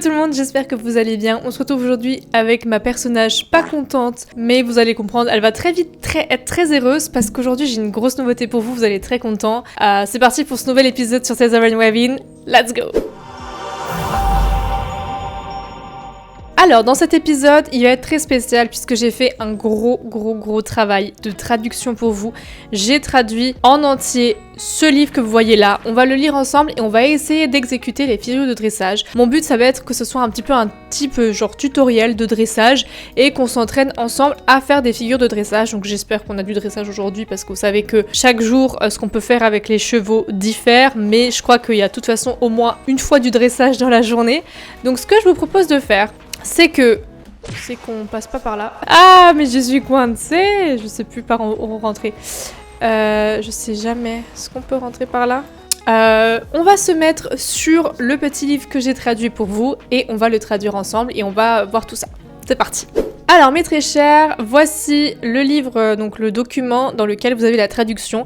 tout le monde, j'espère que vous allez bien. On se retrouve aujourd'hui avec ma personnage pas contente, mais vous allez comprendre, elle va très vite être très heureuse parce qu'aujourd'hui j'ai une grosse nouveauté pour vous, vous allez être très contents. C'est parti pour ce nouvel épisode sur Thesaurien Wavin, let's go! Alors, dans cet épisode, il va être très spécial puisque j'ai fait un gros travail de traduction pour vous. J'ai traduit en entier ce livre que vous voyez là. On va le lire ensemble et on va essayer d'exécuter les figures de dressage. Mon but, ça va être que ce soit un type genre tutoriel de dressage et qu'on s'entraîne ensemble à faire des figures de dressage. Donc j'espère qu'on a du dressage aujourd'hui parce que vous savez que chaque jour, ce qu'on peut faire avec les chevaux diffère, mais je crois qu'il y a de toute façon au moins une fois du dressage dans la journée. Donc ce que je vous propose de faire, c'est qu'on passe pas par là. Ah, mais je suis coincée. Je sais plus par où rentrer. Je sais jamais. Est-ce qu'on peut rentrer par là? On va se mettre sur le petit livre que j'ai traduit pour vous et on va le traduire ensemble et on va voir tout ça. C'est parti. Alors mes très chers, voici le livre, donc le document dans lequel vous avez la traduction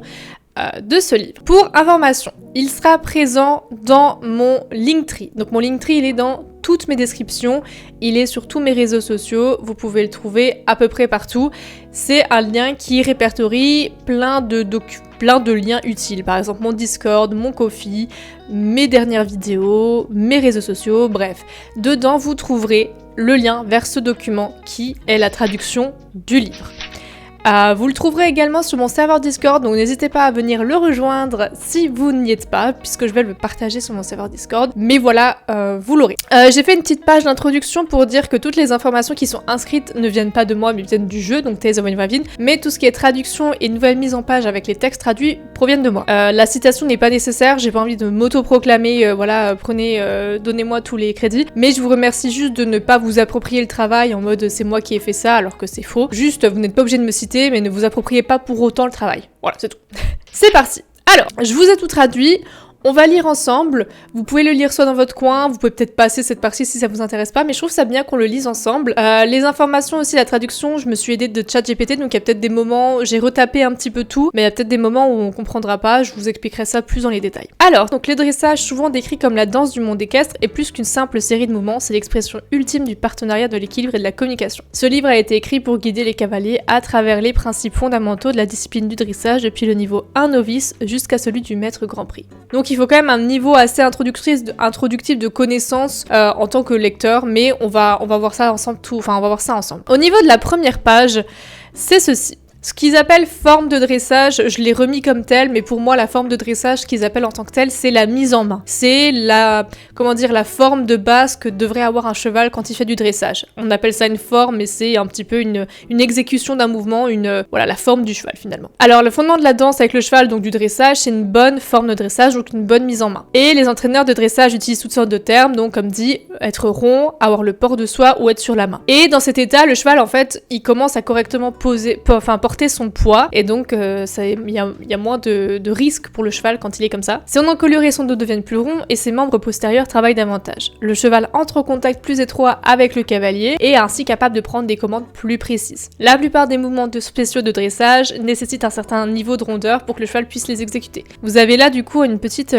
de ce livre. Pour information, il sera présent dans mon Linktree. Donc mon Linktree, il est dans toutes mes descriptions, il est sur tous mes réseaux sociaux, vous pouvez le trouver à peu près partout. C'est un lien qui répertorie plein de liens utiles, par exemple mon Discord, mon Ko-fi, mes dernières vidéos, mes réseaux sociaux, bref. Dedans, vous trouverez le lien vers ce document qui est la traduction du livre. Vous le trouverez également sur mon serveur Discord, donc n'hésitez pas à venir le rejoindre si vous n'y êtes pas, puisque je vais le partager sur mon serveur Discord. Mais voilà, vous l'aurez. J'ai fait une petite page d'introduction pour dire que toutes les informations qui sont inscrites ne viennent pas de moi, mais viennent du jeu, donc Thesaurien Wavin. Mais tout ce qui est traduction et nouvelle mise en page avec les textes traduits proviennent de moi. La citation n'est pas nécessaire, j'ai pas envie de m'auto-proclamer, donnez-moi tous les crédits. Mais je vous remercie juste de ne pas vous approprier le travail en mode c'est moi qui ai fait ça, alors que c'est faux. Juste, vous n'êtes pas obligé de me citer, mais ne vous appropriez pas pour autant le travail. Voilà, c'est tout. C'est parti. Alors, je vous ai tout traduit. On va lire ensemble. Vous pouvez le lire soit dans votre coin, vous pouvez peut-être passer cette partie si ça vous intéresse pas, mais je trouve ça bien qu'on le lise ensemble. Les informations aussi, la traduction, je me suis aidée de ChatGPT, donc il y a peut-être des moments, j'ai retapé un petit peu tout, mais il y a peut-être des moments où on comprendra pas, je vous expliquerai ça plus dans les détails. Alors, donc le dressage, souvent décrit comme la danse du monde équestre, est plus qu'une simple série de mouvements, c'est l'expression ultime du partenariat, de l'équilibre et de la communication. Ce livre a été écrit pour guider les cavaliers à travers les principes fondamentaux de la discipline du dressage depuis le niveau 1 novice jusqu'à celui du maître grand prix. Donc il faut quand même un niveau assez introductif de connaissances en tant que lecteur, mais on va voir ça ensemble Au niveau de la première page, c'est ceci. Ce qu'ils appellent forme de dressage, je l'ai remis comme tel, mais pour moi, la forme de dressage qu'ils appellent en tant que telle, c'est la mise en main. C'est la forme de base que devrait avoir un cheval quand il fait du dressage. On appelle ça une forme, mais c'est un petit peu une exécution d'un mouvement, la forme du cheval finalement. Alors, le fondement de la danse avec le cheval, donc du dressage, c'est une bonne forme de dressage, donc une bonne mise en main. Et les entraîneurs de dressage utilisent toutes sortes de termes, donc comme dit, être rond, avoir le port de soi ou être sur la main. Et dans cet état, le cheval, en fait, il commence à correctement porter son poids et donc il y a moins de risques pour le cheval quand il est comme ça. Son encolure et son dos deviennent plus ronds et ses membres postérieurs travaillent davantage. Le cheval entre en contact plus étroit avec le cavalier et est ainsi capable de prendre des commandes plus précises. La plupart des mouvements spéciaux de dressage nécessitent un certain niveau de rondeur pour que le cheval puisse les exécuter. Vous avez là du coup une petite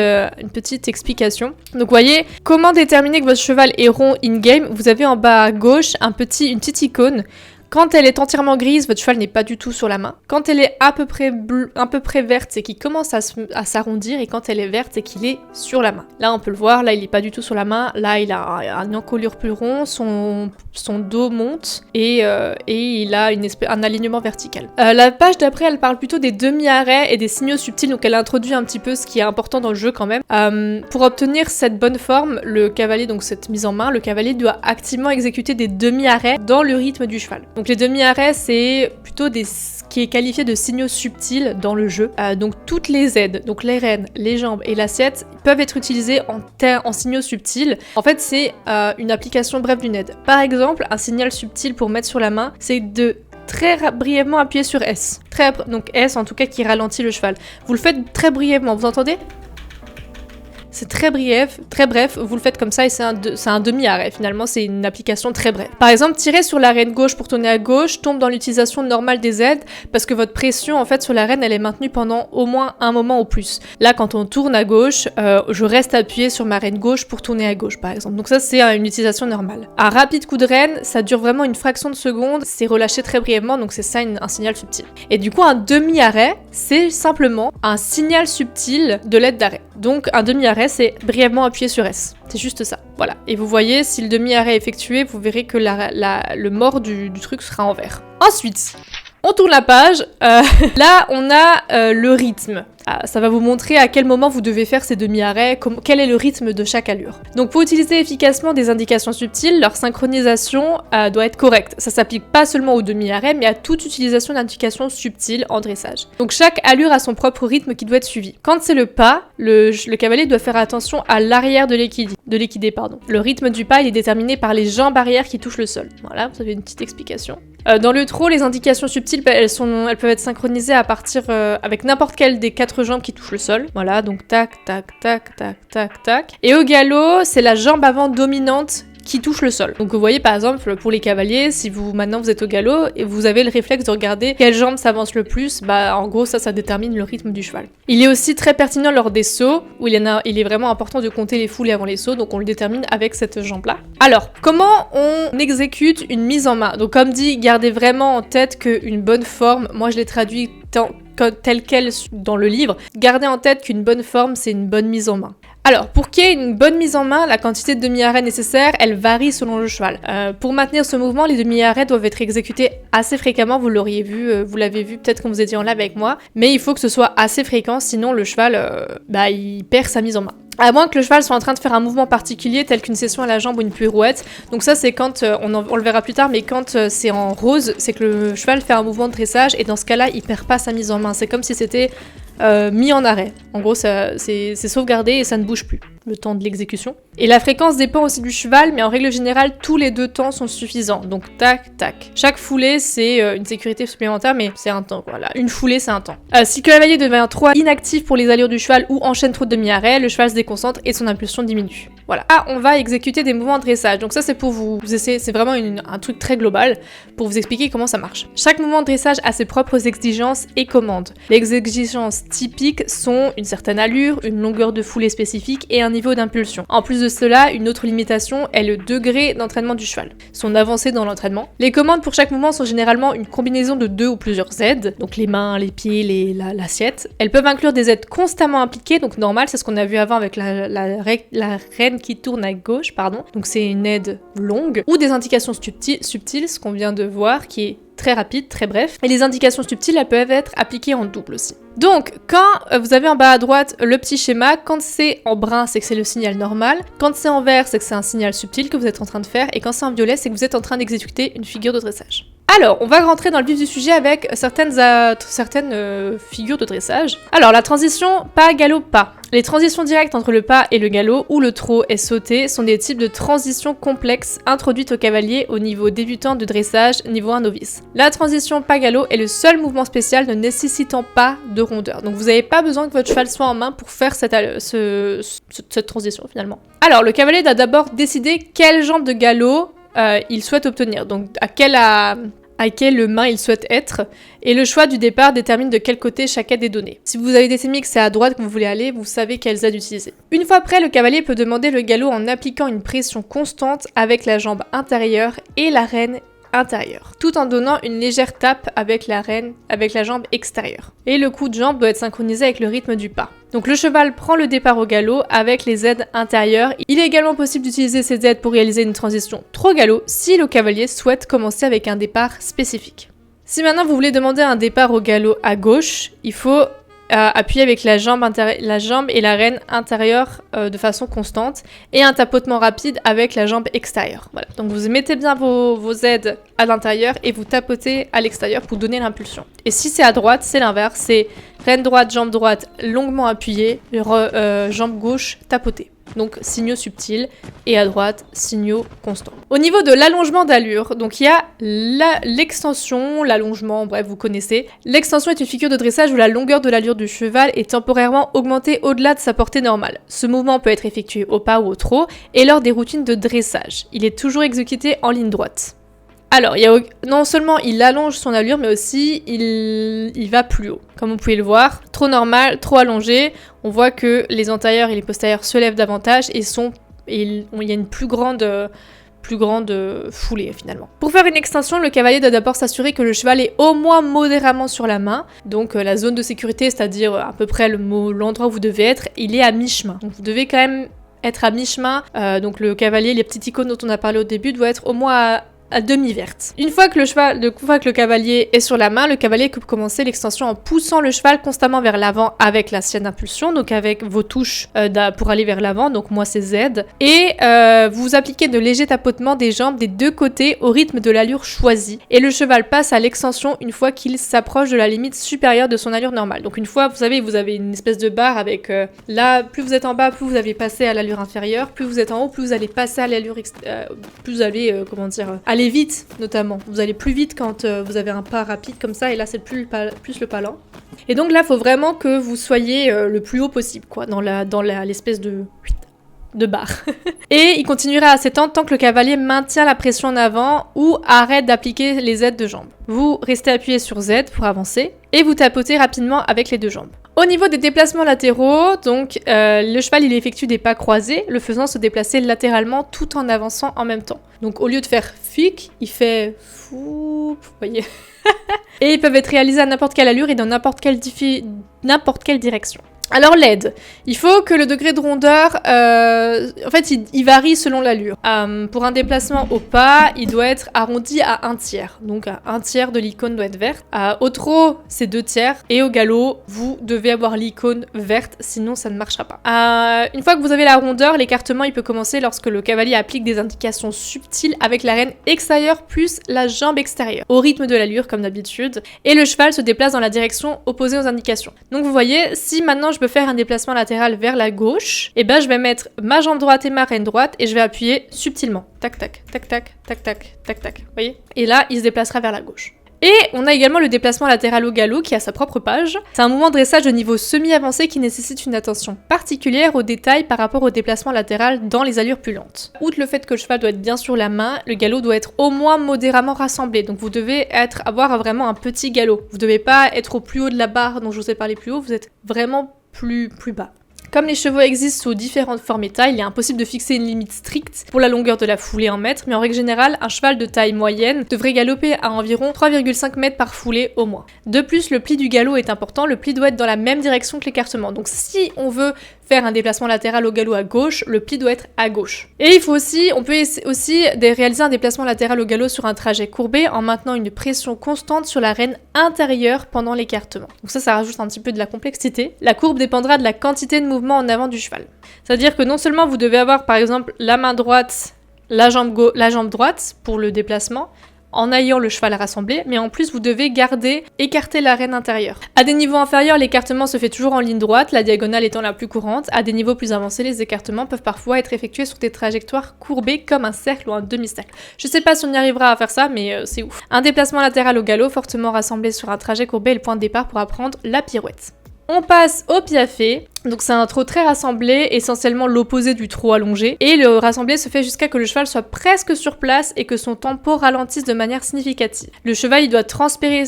explication. Donc vous voyez, comment déterminer que votre cheval est rond in-game? Vous avez en bas à gauche une petite icône. Quand elle est entièrement grise, votre cheval n'est pas du tout sur la main. Quand elle est à peu près verte, c'est qu'il commence à s'arrondir. Et quand elle est verte, c'est qu'il est sur la main. Là, on peut le voir. Là, il n'est pas du tout sur la main. Là, il a une encolure plus rond. Son dos monte. Et il a un alignement vertical. La page d'après, elle parle plutôt des demi-arrêts et des signaux subtils. Donc, elle introduit un petit peu ce qui est important dans le jeu quand même. Pour obtenir cette bonne forme, le cavalier, donc cette mise en main, le cavalier doit activement exécuter des demi-arrêts dans le rythme du cheval. Donc les demi-arrêts, c'est plutôt ce qui est qualifié de signaux subtils dans le jeu. Donc toutes les aides, donc les rênes, les jambes et l'assiette, peuvent être utilisées en signaux subtils. En fait, c'est une application brève d'une aide. Par exemple, un signal subtil pour mettre sur la main, c'est de très brièvement appuyer sur S. Donc S en tout cas qui ralentit le cheval. Vous le faites très brièvement, vous entendez ? C'est très bref, vous le faites comme ça et c'est un demi-arrêt. Finalement, c'est une application très brève. Par exemple, tirez sur l'arène gauche pour tourner à gauche, tombe dans l'utilisation normale des aides parce que votre pression en fait sur l'arène elle est maintenue pendant au moins un moment ou plus. Là, quand on tourne à gauche, je reste appuyé sur ma reine gauche pour tourner à gauche par exemple. Donc ça, c'est une utilisation normale. Un rapide coup de reine, ça dure vraiment une fraction de seconde, c'est relâché très brièvement, donc c'est ça un signal subtil. Et du coup, un demi-arrêt, c'est simplement un signal subtil de l'aide d'arrêt. Donc un demi-arrêt, c'est brièvement appuyer sur S. C'est juste ça. Voilà. Et vous voyez, si le demi-arrêt est effectué, vous verrez que le mort du truc sera en vert. Ensuite, on tourne la page. Là, on a le rythme. Ça va vous montrer à quel moment vous devez faire ces demi-arrêts, quel est le rythme de chaque allure. Donc pour utiliser efficacement des indications subtiles, leur synchronisation doit être correcte. Ça s'applique pas seulement aux demi-arrêts, mais à toute utilisation d'indications subtiles en dressage. Donc chaque allure a son propre rythme qui doit être suivi. Quand c'est le pas, le cavalier doit faire attention à l'arrière de l'équidé. Le rythme du pas il est déterminé par les jambes arrière qui touchent le sol. Voilà, vous avez une petite explication. Dans le trot, les indications subtiles, elles peuvent être synchronisées à partir avec n'importe quelle des 4 jambes qui touchent le sol. Voilà, donc tac, tac, tac, tac, tac, tac. Et au galop, c'est la jambe avant dominante qui touche le sol. Donc vous voyez par exemple pour les cavaliers, si maintenant vous êtes au galop et vous avez le réflexe de regarder quelle jambe s'avance le plus, en gros ça détermine le rythme du cheval. Il est aussi très pertinent lors des sauts où il est vraiment important de compter les foulées avant les sauts, donc on le détermine avec cette jambe là. Alors comment on exécute une mise en main? Donc comme dit, gardez vraiment en tête qu'une bonne forme, moi je l'ai traduit tel quel dans le livre, gardez en tête qu'une bonne forme c'est une bonne mise en main. Alors, pour qu'il y ait une bonne mise en main, la quantité de demi-arrêts nécessaire, elle varie selon le cheval. Pour maintenir ce mouvement, les demi-arrêts doivent être exécutés assez fréquemment, vous l'avez vu peut-être quand vous étiez en live avec moi, mais il faut que ce soit assez fréquent, sinon le cheval, il perd sa mise en main. À moins que le cheval soit en train de faire un mouvement particulier, tel qu'une session à la jambe ou une pirouette. Donc ça, c'est quand, on le verra plus tard, mais quand c'est en rose, c'est que le cheval fait un mouvement de dressage, et dans ce cas-là, il perd pas sa mise en main. C'est comme si c'était mis en arrêt. En gros, c'est sauvegardé et ça ne bouge plus, le temps de l'exécution. Et la fréquence dépend aussi du cheval, mais en règle générale, tous les 2 temps sont suffisants. Donc tac, tac. Chaque foulée, c'est une sécurité supplémentaire, mais c'est un temps. Voilà, une foulée, c'est un temps. Si le cavalier devient trop inactif pour les allures du cheval ou enchaîne trop de demi-arrêts, le cheval se déconcentre et son impulsion diminue. Voilà. On va exécuter des mouvements de dressage. Donc ça, c'est pour vous essayer, c'est vraiment un truc très global pour vous expliquer comment ça marche. Chaque mouvement de dressage a ses propres exigences et commandes. Les exigences typiques sont une certaine allure, une longueur de foulée spécifique et un niveau d'impulsion. En plus de cela, une autre limitation est le degré d'entraînement du cheval, son avancée dans l'entraînement. Les commandes pour chaque mouvement sont généralement une combinaison de 2 ou plusieurs aides, donc les mains, les pieds, l'assiette. Elles peuvent inclure des aides constamment appliquées, donc normal, c'est ce qu'on a vu avant avec la reine qui tourne à gauche, donc c'est une aide longue, ou des indications subtiles, ce qu'on vient de voir, qui est très rapide, très bref. Et les indications subtiles, elles peuvent être appliquées en double aussi. Donc, quand vous avez en bas à droite le petit schéma, quand c'est en brun, c'est que c'est le signal normal. Quand c'est en vert, c'est que c'est un signal subtil que vous êtes en train de faire. Et quand c'est en violet, c'est que vous êtes en train d'exécuter une figure de dressage. Alors, on va rentrer dans le vif du sujet avec certaines figures de dressage. Alors, la transition pas, galop, pas. Les transitions directes entre le pas et le galop, ou le trot et sauter, sont des types de transitions complexes introduites au cavalier au niveau débutant de dressage, niveau 1 novice. La transition pas galop est le seul mouvement spécial ne nécessitant pas de rondeur. Donc vous n'avez pas besoin que votre cheval soit en main pour faire cette transition finalement. Alors, le cavalier doit d'abord décider quelle jambe de galop il souhaite obtenir. Donc à quelle main il souhaite être, et le choix du départ détermine de quel côté chaque aide est donnée. Si vous avez déterminé que c'est à droite que vous voulez aller, vous savez quelles aides utiliser. Une fois prêt, le cavalier peut demander le galop en appliquant une pression constante avec la jambe intérieure et la reine intérieure, tout en donnant une légère tape avec la jambe extérieure. Et le coup de jambe doit être synchronisé avec le rythme du pas. Donc le cheval prend le départ au galop avec les aides intérieures. Il est également possible d'utiliser ces aides pour réaliser une transition trop galop si le cavalier souhaite commencer avec un départ spécifique. Si maintenant vous voulez demander un départ au galop à gauche, il faut appuyer avec la jambe et la reine intérieure de façon constante et un tapotement rapide avec la jambe extérieure. Voilà. Donc vous mettez bien vos aides à l'intérieur et vous tapotez à l'extérieur pour donner l'impulsion. Et si c'est à droite, c'est l'inverse, c'est reine droite, jambe droite longuement appuyée, jambe gauche tapotée. donc signaux subtils, et à droite, signaux constants. Au niveau de l'allongement d'allure, donc il y a l'extension, l'allongement, bref, vous connaissez. L'extension est une figure de dressage où la longueur de l'allure du cheval est temporairement augmentée au-delà de sa portée normale. Ce mouvement peut être effectué au pas ou au trot, et lors des routines de dressage. Il est toujours exécuté en ligne droite. Alors, non seulement il allonge son allure, mais aussi il va plus haut. Comme vous pouvez le voir, trop normal, trop allongé, on voit que les antérieurs et les postérieurs se lèvent davantage et il y a une plus grande foulée finalement. Pour faire une extension, le cavalier doit d'abord s'assurer que le cheval est au moins modérément sur la main. Donc la zone de sécurité, c'est-à-dire à peu près l'endroit où vous devez être, il est à mi-chemin. Donc vous devez quand même être à mi-chemin. Donc le cavalier, les petites icônes dont on a parlé au début, doit être au moins à demi verte. Une fois que le cavalier est sur la main, le cavalier peut commencer l'extension en poussant le cheval constamment vers l'avant avec la sienne d'impulsion, donc avec vos touches pour aller vers l'avant, donc moi c'est Z. Et vous appliquez de légers tapotements des jambes des deux côtés au rythme de l'allure choisie. Et le cheval passe à l'extension une fois qu'il s'approche de la limite supérieure de son allure normale. Donc une fois, vous avez une espèce de barre avec là, plus vous êtes en bas, plus vous avez passé à l'allure inférieure, plus vous êtes en haut, plus vous allez passer à l'allure plus vous allez, aller vite, notamment. Vous allez plus vite quand vous avez un pas rapide comme ça, et là c'est plus le pas lent. Et donc là, il faut vraiment que vous soyez le plus haut possible, quoi, dans l'espèce de barre. Et il continuera à s'étendre tant que le cavalier maintient la pression en avant ou arrête d'appliquer les aides de jambes. Vous restez appuyé sur Z pour avancer, et vous tapotez rapidement avec les deux jambes. Au niveau des déplacements latéraux, donc le cheval il effectue des pas croisés, le faisant se déplacer latéralement tout en avançant en même temps. Donc au lieu de faire fic, il fait fou, vous voyez. Et ils peuvent être réalisés à n'importe quelle allure et dans n'importe quelle direction. Alors l'aide, il faut que le degré de rondeur, en fait il varie selon l'allure. Pour un déplacement au pas, il doit être arrondi à 1/3, donc un tiers de l'icône doit être verte. Au trot, c'est 2/3, et au galop, vous devez avoir l'icône verte, sinon ça ne marchera pas. Une fois que vous avez la rondeur, l'écartement il peut commencer lorsque le cavalier applique des indications subtiles avec l'arène extérieure plus la jambe extérieure, au rythme de l'allure comme d'habitude, et le cheval se déplace dans la direction opposée aux indications. Donc vous voyez, si maintenant je peux faire un déplacement latéral vers la gauche, et ben je vais mettre ma jambe droite et ma reine droite et je vais appuyer subtilement. Tac tac, tac tac, tac tac, tac tac. Vous voyez? Et là, il se déplacera vers la gauche. Et on a également le déplacement latéral au galop qui a sa propre page. C'est un mouvement de dressage de niveau semi-avancé qui nécessite une attention particulière aux détails par rapport au déplacement latéral dans les allures plus lentes. Outre le fait que le cheval doit être bien sur la main, le galop doit être au moins modérément rassemblé. Donc vous devez avoir vraiment un petit galop. Vous ne devez pas être au plus haut de la barre dont je vous ai parlé plus haut, vous êtes vraiment plus bas. Comme les chevaux existent sous différentes formes et tailles, il est impossible de fixer une limite stricte pour la longueur de la foulée en mètres, mais en règle générale, un cheval de taille moyenne devrait galoper à environ 3,5 mètres par foulée au moins. De plus, le pli du galop est important, le pli doit être dans la même direction que l'écartement. Donc si on veut faire un déplacement latéral au galop à gauche, le pli doit être à gauche. Et on peut aussi réaliser un déplacement latéral au galop sur un trajet courbé en maintenant une pression constante sur la reine intérieure pendant l'écartement. Donc ça rajoute un petit peu de la complexité. La courbe dépendra de la quantité de mouvement en avant du cheval. C'est-à-dire que non seulement vous devez avoir par exemple la main droite, la jambe droite pour le déplacement, en ayant le cheval rassemblé, mais en plus vous devez écarter la reine intérieure. À des niveaux inférieurs, l'écartement se fait toujours en ligne droite, la diagonale étant la plus courante. À des niveaux plus avancés, les écartements peuvent parfois être effectués sur des trajectoires courbées comme un cercle ou un demi-cercle. Je sais pas si on y arrivera à faire ça, mais c'est ouf. Un déplacement latéral au galop fortement rassemblé sur un trajet courbé est le point de départ pour apprendre la pirouette. On passe au piafé, donc c'est un trot très rassemblé, essentiellement l'opposé du trot allongé, et le rassemblé se fait jusqu'à que le cheval soit presque sur place et que son tempo ralentisse de manière significative. Le cheval il doit transférer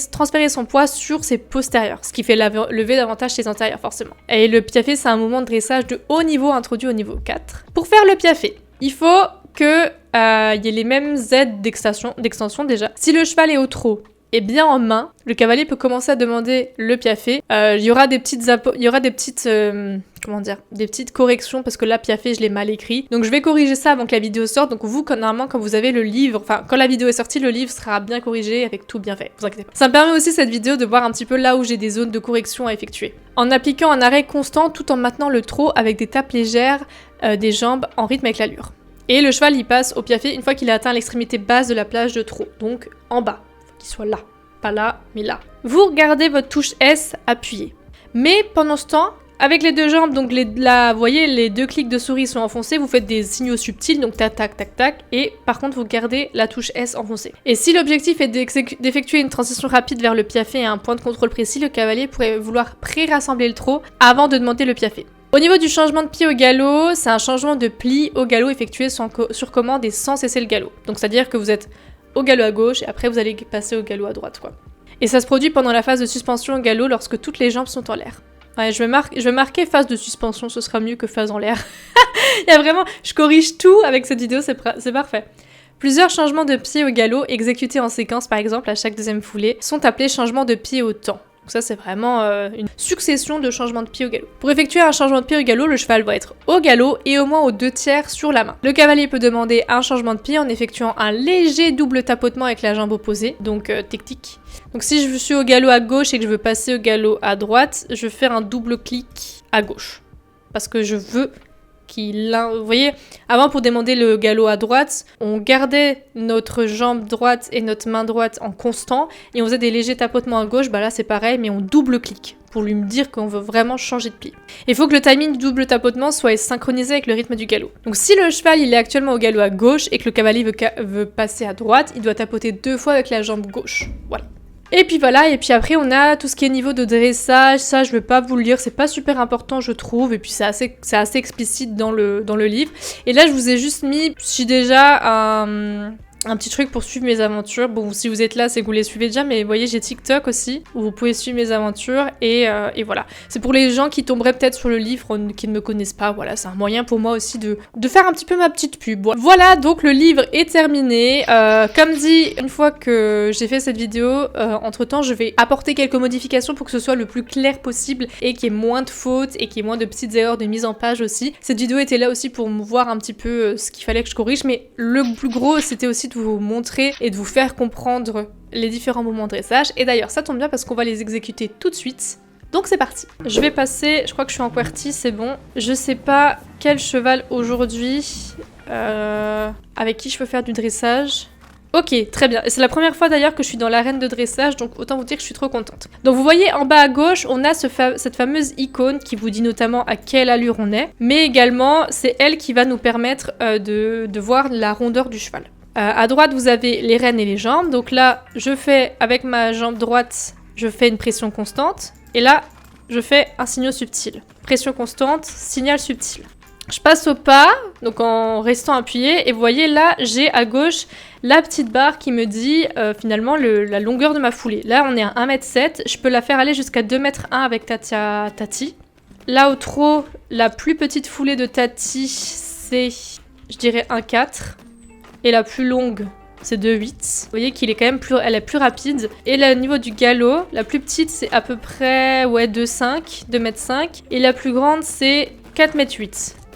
son poids sur ses postérieurs, ce qui fait lever davantage ses antérieurs forcément. Et le piafé c'est un mouvement de dressage de haut niveau introduit au niveau 4. Pour faire le piafé, il faut que y ait les mêmes aides d'extension déjà. Si le cheval est au trot, et bien en main, le cavalier peut commencer à demander le piafé. Il y aura des petites corrections parce que là piafé je l'ai mal écrit. Donc je vais corriger ça avant que la vidéo sorte. Donc vous normalement quand vous avez le livre, enfin quand la vidéo est sortie, le livre sera bien corrigé avec tout bien fait. Vous inquiétez pas. Ça me permet aussi cette vidéo de voir un petit peu là où j'ai des zones de correction à effectuer. En appliquant un arrêt constant tout en maintenant le trot avec des tapes légères des jambes en rythme avec l'allure. Et le cheval il passe au piafé une fois qu'il a atteint l'extrémité basse de la plage de trot, donc en bas. Qu'il soit là, pas là, mais là. Vous regardez votre touche S appuyée. Mais pendant ce temps, Avec les deux jambes, donc vous voyez, les deux clics de souris sont enfoncés, vous faites des signaux subtils, donc tac, tac, tac, tac, et par contre, vous gardez la touche S enfoncée. Et si l'objectif est d'effectuer une transition rapide vers le piafé et un point de contrôle précis, le cavalier pourrait vouloir pré-rassembler le trot avant de demander le piafé. Au niveau du changement de pied au galop, c'est un changement de pli au galop effectué sur commande et sans cesser le galop. Donc c'est-à-dire que vous êtes au galop à gauche et après vous allez passer au galop à droite, quoi. Et ça se produit pendant la phase de suspension au galop lorsque toutes les jambes sont en l'air. Ouais, je vais marquer phase de suspension, ce sera mieux que phase en l'air. Il y a vraiment, je corrige tout avec cette vidéo, c'est parfait. Plusieurs changements de pied au galop exécutés en séquence, par exemple à chaque deuxième foulée, sont appelés changements de pied au temps. Donc ça, c'est vraiment une succession de changements de pied au galop. Pour effectuer un changement de pied au galop, le cheval va être au galop et au moins aux 2/3 sur la main. Le cavalier peut demander un changement de pied en effectuant un léger double tapotement avec la jambe opposée, donc tic-tic. Donc si je suis au galop à gauche et que je veux passer au galop à droite, je vais faire un double clic à gauche. Parce que je veux vous voyez, avant pour demander le galop à droite, on gardait notre jambe droite et notre main droite en constant et on faisait des légers tapotements à gauche, bah là c'est pareil mais on double clic pour lui dire qu'on veut vraiment changer de pied. Il faut que le timing du double tapotement soit synchronisé avec le rythme du galop. Donc si le cheval il est actuellement au galop à gauche et que le cavalier veut passer à droite, il doit tapoter 2 fois avec la jambe gauche. Voilà. Et puis voilà, et puis après on a tout ce qui est niveau de dressage, ça je vais pas vous le lire, c'est pas super important je trouve, et puis c'est assez explicite dans le livre. Et là je vous ai juste mis, si déjà un petit truc pour suivre mes aventures. Bon, si vous êtes là, c'est que vous les suivez déjà, mais vous voyez, j'ai TikTok aussi, où vous pouvez suivre mes aventures, et voilà. C'est pour les gens qui tomberaient peut-être sur le livre, qui ne me connaissent pas, voilà, c'est un moyen pour moi aussi de faire un petit peu ma petite pub. Voilà, donc le livre est terminé. Comme dit, une fois que j'ai fait cette vidéo, entre-temps, je vais apporter quelques modifications pour que ce soit le plus clair possible, et qu'il y ait moins de fautes, et qu'il y ait moins de petites erreurs de mise en page aussi. Cette vidéo était là aussi pour me voir un petit peu ce qu'il fallait que je corrige, mais le plus gros, c'était aussi de vous montrer et de vous faire comprendre les différents moments de dressage. Et d'ailleurs, ça tombe bien parce qu'on va les exécuter tout de suite. Donc c'est parti. Je vais passer, je crois que je suis en QWERTY, c'est bon. Je sais pas quel cheval aujourd'hui avec qui je peux faire du dressage. Ok, très bien. Et c'est la première fois d'ailleurs que je suis dans l'arène de dressage, donc autant vous dire que je suis trop contente. Donc vous voyez en bas à gauche, on a cette fameuse icône qui vous dit notamment à quelle allure on est, mais également c'est elle qui va nous permettre de voir la rondeur du cheval. À droite, vous avez les rênes et les jambes. Donc là, je fais avec ma jambe droite, je fais une pression constante. Et là, je fais un signal subtil. Pression constante, signal subtil. Je passe au pas, donc en restant appuyé. Et vous voyez là, j'ai à gauche la petite barre qui me dit finalement la longueur de ma foulée. Là, on est à 1,7 m. Je peux la faire aller jusqu'à 2,1 m avec Tati. Là, au trot, la plus petite foulée de Tati, c'est, je dirais, 1,4 m. Et la plus longue, c'est 2,8 m. Vous voyez qu'elle est plus rapide. Et là, au niveau du galop, la plus petite, c'est à peu près 2,5 m. Et la plus grande, c'est 4,8 m.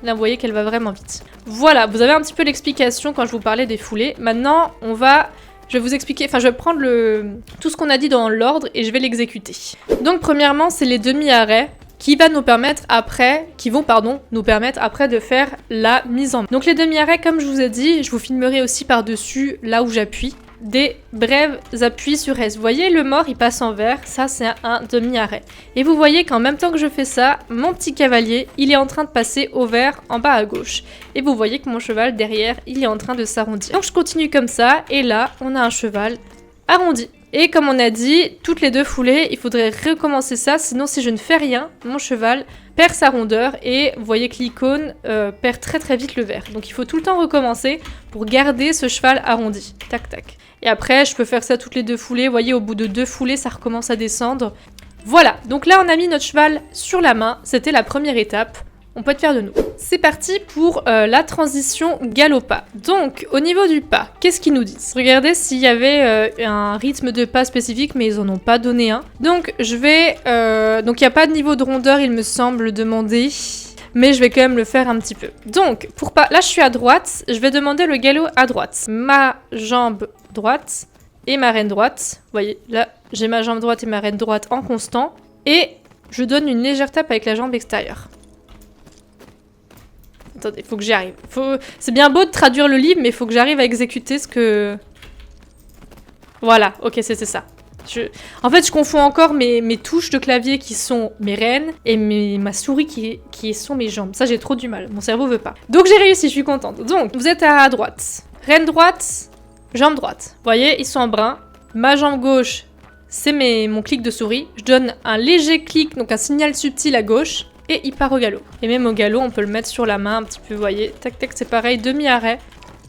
Là, vous voyez qu'elle va vraiment vite. Voilà, vous avez un petit peu l'explication quand je vous parlais des foulées. Maintenant, je vais vous expliquer, je vais prendre tout ce qu'on a dit dans l'ordre et je vais l'exécuter. Donc, premièrement, c'est les demi-arrêts qui vont nous permettre après de faire la mise en main. Donc les demi-arrêts, comme je vous ai dit, je vous filmerai aussi par-dessus là où j'appuie, des brèves appuis sur S. Vous voyez, le mort, il passe en vert, ça c'est un demi-arrêt. Et vous voyez qu'en même temps que je fais ça, mon petit cavalier, il est en train de passer au vert en bas à gauche. Et vous voyez que mon cheval, derrière, il est en train de s'arrondir. Donc je continue comme ça, et là, on a un cheval arrondi. Et comme on a dit, toutes les 2 foulées, il faudrait recommencer ça, sinon si je ne fais rien, mon cheval perd sa rondeur et vous voyez que l'icône perd très très vite le vert. Donc il faut tout le temps recommencer pour garder ce cheval arrondi. Tac tac. Et après, je peux faire ça toutes les 2 foulées. Vous voyez, au bout de 2 foulées, ça recommence à descendre. Voilà, donc là on a mis notre cheval sur la main, c'était la première étape. On peut être fier de nous. C'est parti pour la transition galop-pas. Donc, au niveau du pas, qu'est-ce qu'ils nous disent? Regardez s'il y avait un rythme de pas spécifique, mais ils en ont pas donné un. Donc, donc il n'y a pas de niveau de rondeur, il me semble, demandé. Mais je vais quand même le faire un petit peu. Donc, là je suis à droite, je vais demander le galop à droite. Ma jambe droite et ma reine droite. Vous voyez, là, j'ai ma jambe droite et ma reine droite en constant. Et je donne une légère tape avec la jambe extérieure. Attendez, faut que j'y arrive. C'est bien beau de traduire le livre, mais il faut que j'arrive à exécuter ce que... Voilà, ok, c'était ça. En fait, je confonds encore mes touches de clavier qui sont mes rênes et ma souris qui sont mes jambes. Ça, j'ai trop du mal. Mon cerveau veut pas. Donc, j'ai réussi, je suis contente. Donc, vous êtes à droite. Reine droite, jambe droite. Vous voyez, ils sont en brun. Ma jambe gauche, c'est mon clic de souris. Je donne un léger clic, donc un signal subtil à gauche. Et il part au galop. Et même au galop, on peut le mettre sur la main un petit peu, vous voyez. Tac, tac, c'est pareil, demi-arrêt.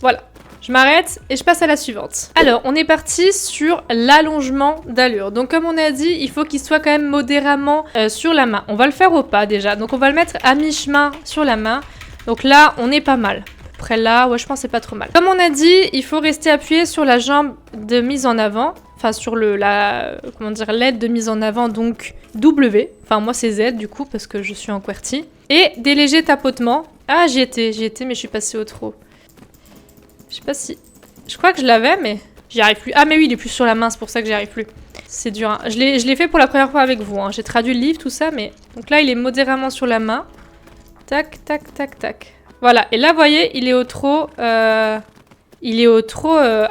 Voilà. Je m'arrête et je passe à la suivante. Alors, on est parti sur l'allongement d'allure. Donc, comme on a dit, il faut qu'il soit quand même modérément sur la main. On va le faire au pas déjà. Donc, on va le mettre à mi-chemin sur la main. Donc là, on est pas mal. À peu près là, ouais, je pense que c'est pas trop mal. Comme on a dit, il faut rester appuyé sur la jambe de mise en avant. Enfin, sur l'aide de mise en avant, donc W. Enfin, moi, c'est Z, du coup, parce que je suis en QWERTY. Et des légers tapotements. Ah, j'y étais, mais je suis passée au trop. Je sais pas si... Je crois que je l'avais, mais j'y arrive plus. Ah, mais oui, il est plus sur la main, c'est pour ça que j'y arrive plus. C'est dur, hein. Je l'ai fait pour la première fois avec vous, hein. J'ai traduit le livre, tout ça, mais... Donc là, il est modérément sur la main. Tac, tac, tac, tac. Voilà, et là, vous voyez, il est au trop...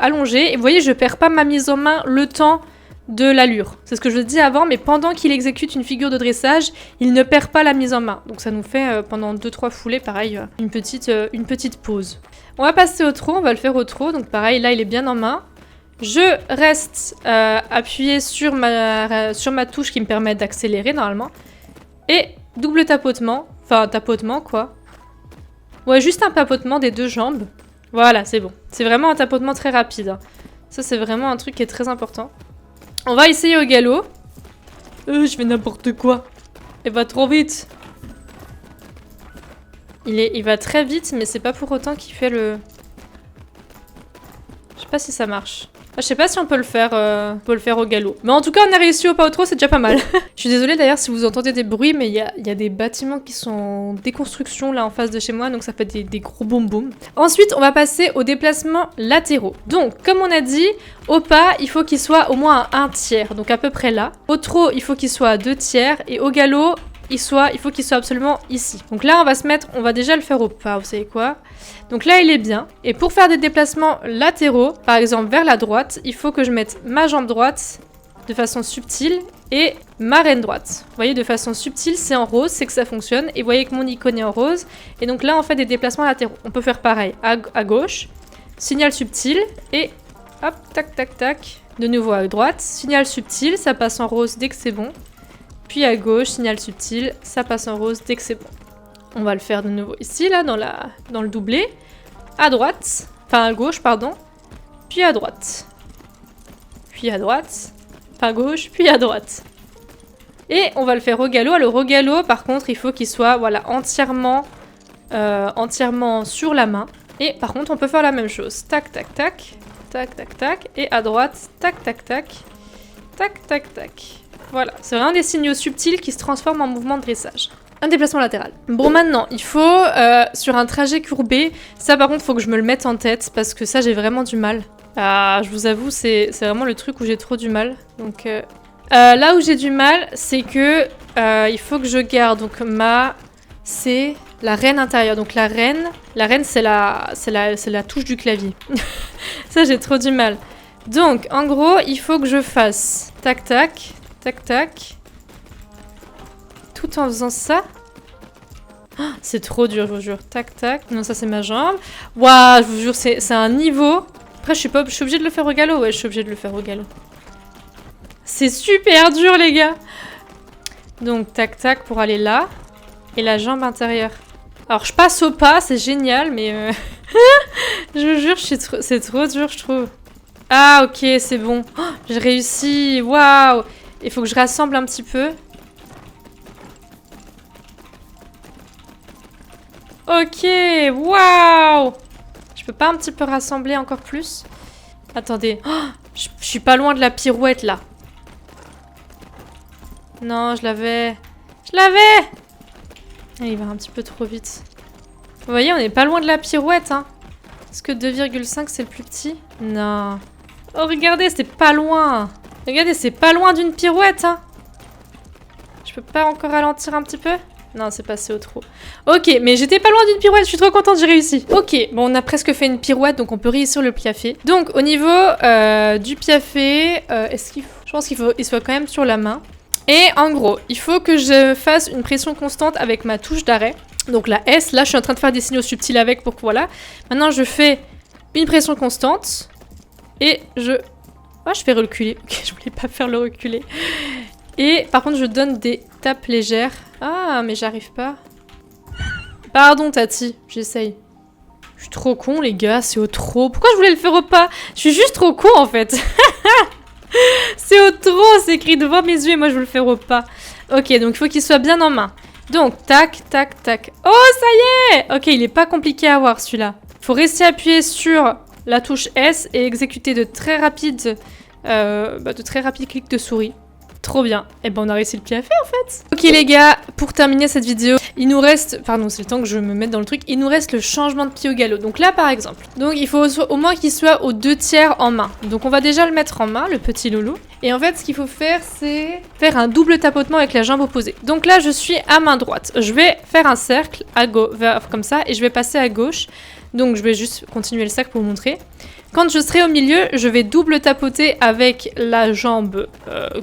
allongé. Et vous voyez, je perds pas ma mise en main le temps de l'allure. C'est ce que je dis avant, mais pendant qu'il exécute une figure de dressage, il ne perd pas la mise en main. Donc ça nous fait, pendant 2-3 foulées, pareil, une petite pause. On va passer au trot, on va le faire au trot. Donc pareil, là, il est bien en main. Je reste appuyé sur ma touche qui me permet d'accélérer, normalement. Et double tapotement. Enfin, tapotement, quoi. Ouais, juste un tapotement des deux jambes. Voilà, c'est bon. C'est vraiment un tapotement très rapide, hein. Ça, c'est vraiment un truc qui est très important. On va essayer au galop. Je fais n'importe quoi. Il va trop vite. Il va très vite, mais c'est pas pour autant qu'il fait le... Je sais pas si ça marche. Je sais pas si on peut le faire au galop. Mais en tout cas, on a réussi au pas au trop, c'est déjà pas mal. Je suis désolée d'ailleurs si vous entendez des bruits, mais il y a des bâtiments qui sont en déconstruction là en face de chez moi, donc ça fait des gros boum boum. Ensuite, on va passer aux déplacements latéraux. Donc, comme on a dit, au pas, il faut qu'il soit au moins à 1/3, donc à peu près là. Au trot, il faut qu'il soit à 2/3, et au galop, il faut qu'il soit absolument ici. Donc là, on va déjà le faire au pas, vous savez quoi? Donc là, il est bien. Et pour faire des déplacements latéraux, par exemple vers la droite, il faut que je mette ma jambe droite de façon subtile et ma reine droite. Vous voyez, de façon subtile, c'est en rose, c'est que ça fonctionne. Et vous voyez que mon icône est en rose. Et donc là, on fait des déplacements latéraux. On peut faire pareil à gauche, signal subtil, et hop, tac, tac, tac. De nouveau à droite, signal subtil, ça passe en rose dès que c'est bon. Puis à gauche, signal subtil, ça passe en rose dès que c'est bon. On va le faire de nouveau ici, là, dans le doublé. À droite, enfin à gauche, pardon. Puis à droite. Puis à droite. Enfin à gauche, puis à droite. Et on va le faire au galop. Alors au galop, par contre, il faut qu'il soit, voilà, entièrement sur la main. Et par contre, on peut faire la même chose. Tac, tac, tac. Tac, tac, tac. Et à droite, tac, tac, tac. Tac, tac, tac. Voilà, c'est vraiment des signaux subtils qui se transforment en mouvement de dressage. Un déplacement latéral. Bon, maintenant, il faut, sur un trajet courbé, ça par contre, il faut que je me le mette en tête, parce que ça, j'ai vraiment du mal. Ah, je vous avoue, c'est vraiment le truc où j'ai trop du mal. Donc, là où j'ai du mal, c'est que il faut que je garde, donc c'est la reine intérieure. Donc la reine, c'est la touche du clavier. Ça, j'ai trop du mal. Donc, en gros, il faut que je fasse tac, tac, tac, tac. Tout en faisant ça. Oh, c'est trop dur, je vous jure. Tac, tac. Non, ça, c'est ma jambe. Waouh, je vous jure, c'est un niveau. Après, je suis obligée de le faire au galop. Ouais, je suis obligée de le faire au galop. C'est super dur, les gars. Donc, tac, tac pour aller là. Et la jambe intérieure. Alors, je passe au pas, c'est génial, mais... je vous jure, c'est trop dur, je trouve. Ah, ok, c'est bon. Oh, j'ai réussi. Waouh. Il faut que je rassemble un petit peu. Ok, waouh. Je peux pas un petit peu rassembler encore plus? Attendez. Oh, je suis pas loin de la pirouette, là. Non, je l'avais. Je l'avais. Il va un petit peu trop vite. Vous voyez, on est pas loin de la pirouette, hein. Est-ce que 2,5 c'est le plus petit? Non. Oh, regardez, c'est pas loin. Regardez, c'est pas loin d'une pirouette, hein. Je peux pas encore ralentir un petit peu? Non, c'est passé au trou. Ok, mais j'étais pas loin d'une pirouette, je suis trop contente, j'ai réussi. Ok, bon, on a presque fait une pirouette, donc on peut réussir le piafé. Donc, au niveau du piafé, est-ce qu'il faut... pense qu'il faut qu'il soit quand même sur la main. Et en gros, il faut que je fasse une pression constante avec ma touche d'arrêt. Donc la S, là je suis en train de faire des signaux subtils avec pour que voilà. Maintenant je fais une pression constante. Et je... Oh, je fais reculer. Ok, je voulais pas faire le reculer. Et par contre je donne des tapes légères. Ah, mais j'arrive pas. Pardon Tati, j'essaye. Je suis trop con les gars, c'est au trop. Pourquoi je voulais le faire au pas? Je suis juste trop con en fait. C'est au trop, c'est écrit devant mes yeux et moi je veux le faire au pas. Ok, donc il faut qu'il soit bien en main. Donc, tac, tac, tac. Oh, ça y est! Ok, il est pas compliqué à avoir celui-là. Faut rester appuyé sur la touche S et exécuter de très rapides clics de souris. Trop bien. Et ben on a réussi le pied à faire en fait. Ok les gars, pour terminer cette vidéo, il nous reste... Pardon, c'est le temps que je me mette dans le truc. Il nous reste le changement de pied au galop. Donc là par exemple. Donc il faut au moins qu'il soit aux 2/3 en main. Donc on va déjà le mettre en main, le petit loulou. Et en fait ce qu'il faut faire c'est faire un double tapotement avec la jambe opposée. Donc là je suis à main droite. Je vais faire un cercle à gauche, comme ça, et je vais passer à gauche. Donc je vais juste continuer le cercle pour vous montrer. Quand je serai au milieu, je vais double tapoter avec la jambe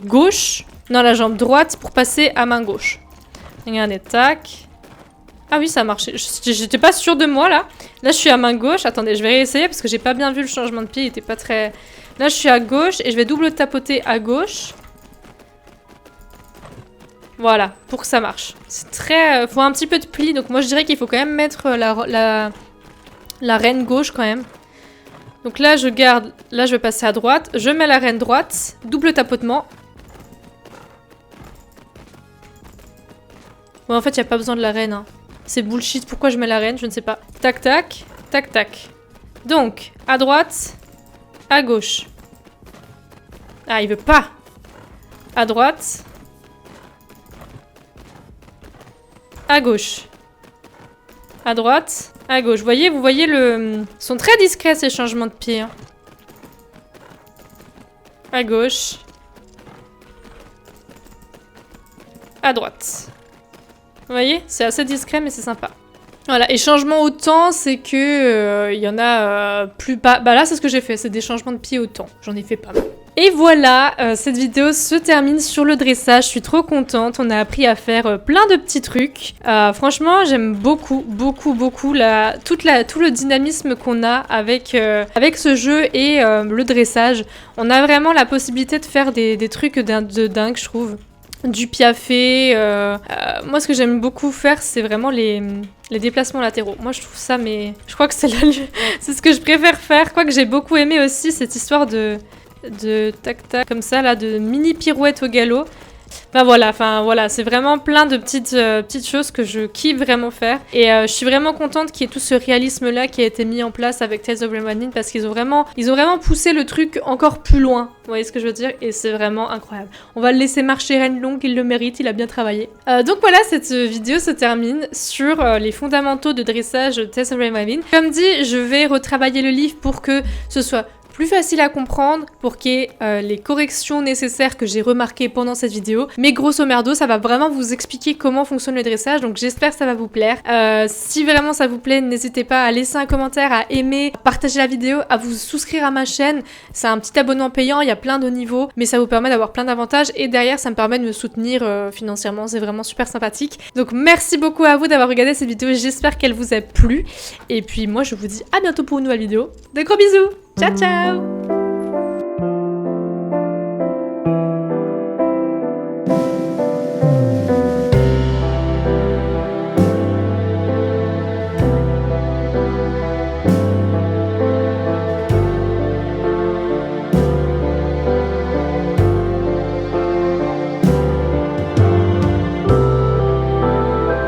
gauche, non la jambe droite pour passer à main gauche. Regardez, tac. Ah oui, ça a marché. J'étais pas sûre de moi là. Là, je suis à main gauche. Attendez, je vais réessayer parce que j'ai pas bien vu le changement de pied. Il était pas très... Là, je suis à gauche et je vais double tapoter à gauche. Voilà, pour que ça marche. C'est très... faut un petit peu de pli. Donc moi, je dirais qu'il faut quand même mettre la reine gauche quand même. Donc là, je garde... Là, je vais passer à droite. Je mets la reine droite. Double tapotement. Bon, en fait, il n'y a pas besoin de la reine. Hein. C'est bullshit. Pourquoi je mets la reine? Je ne sais pas. Tac, tac. Tac, tac. Donc, à droite. À gauche. Ah, il veut pas. À droite. À gauche. À droite. À gauche. Vous voyez le... Ils sont très discrets ces changements de pied. Hein. À gauche. À droite. Vous voyez? C'est assez discret mais c'est sympa. Voilà, et changement au temps, c'est que y en a plus pas. Bah là, c'est ce que j'ai fait, c'est des changements de pied au temps. J'en ai fait pas mal. Et voilà, cette vidéo se termine sur le dressage. Je suis trop contente. On a appris à faire plein de petits trucs. Franchement, j'aime beaucoup, beaucoup, beaucoup tout le dynamisme qu'on a avec ce jeu et le dressage. On a vraiment la possibilité de faire des trucs de dingue, je trouve. Du piafé. Moi, ce que j'aime beaucoup faire, c'est vraiment les déplacements latéraux. Moi, je trouve ça, mais je crois que c'est c'est ce que je préfère faire. Quoique j'ai beaucoup aimé aussi cette histoire de tac-tac, comme ça, là, de mini pirouette au galop. Enfin voilà, c'est vraiment plein de petites choses que je kiffe vraiment faire. Et je suis vraiment contente qu'il y ait tout ce réalisme-là qui a été mis en place avec Tales of Remastered parce qu'ils ont vraiment poussé le truc encore plus loin. Vous voyez ce que je veux dire? Et c'est vraiment incroyable. On va le laisser marcher Ren Long, il le mérite, il a bien travaillé. Donc voilà, cette vidéo se termine sur les fondamentaux de dressage de Tales of Remastered. Comme dit, je vais retravailler le livre pour que ce soit plus facile à comprendre, pour qu'il y ait les corrections nécessaires que j'ai remarquées pendant cette vidéo. Mais grosso merdo, ça va vraiment vous expliquer comment fonctionne le dressage, donc j'espère que ça va vous plaire. Si vraiment ça vous plaît, n'hésitez pas à laisser un commentaire, à aimer, à partager la vidéo, à vous souscrire à ma chaîne. C'est un petit abonnement payant, il y a plein de niveaux, mais ça vous permet d'avoir plein d'avantages et derrière ça me permet de me soutenir financièrement, c'est vraiment super sympathique. Donc merci beaucoup à vous d'avoir regardé cette vidéo, j'espère qu'elle vous a plu. Et puis moi je vous dis à bientôt pour une nouvelle vidéo. De gros bisous. Ciao ciao!